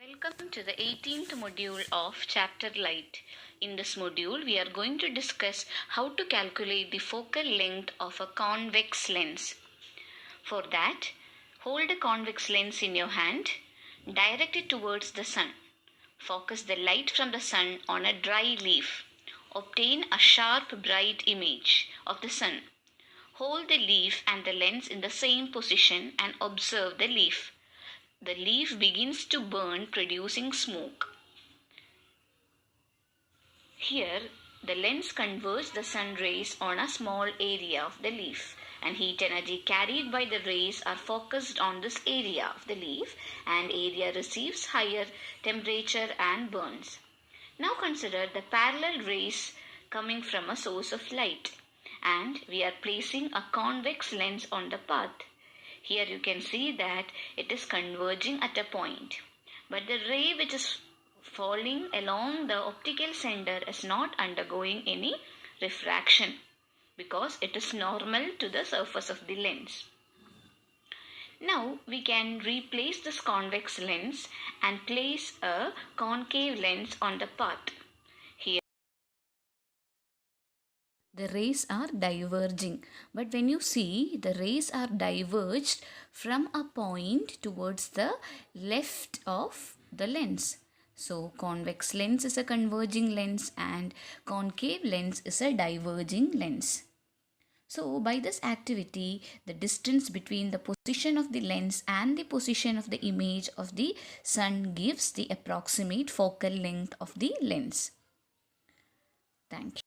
Welcome to the 18th module of Chapter Light. In this module, we are going to discuss how to calculate the focal length of a convex lens. For that, hold a convex lens in your hand, direct it towards the sun. Focus the light from the sun on a dry leaf. Obtain a sharp, bright image of the sun. Hold the leaf and the lens in the same position and observe the leaf. The leaf begins to burn, producing smoke. Here, the lens converts the sun rays on a small area of the leaf, and heat energy carried by the rays are focused on this area of the leaf, and area receives higher temperature and burns. Now consider the parallel rays coming from a source of light, and we are placing a convex lens on the path. Here you can see that it is converging at a point, but the ray which is falling along the optical center is not undergoing any refraction because it is normal to the surface of the lens. Now we can replace this convex lens and place a concave lens on the path. Here the rays are diverging, but when you see, the rays are diverged from a point towards the left of the lens. So convex lens is a converging lens and concave lens is a diverging lens. So by this activity, the distance between the position of the lens and the position of the image of the sun gives the approximate focal length of the lens. Thank you.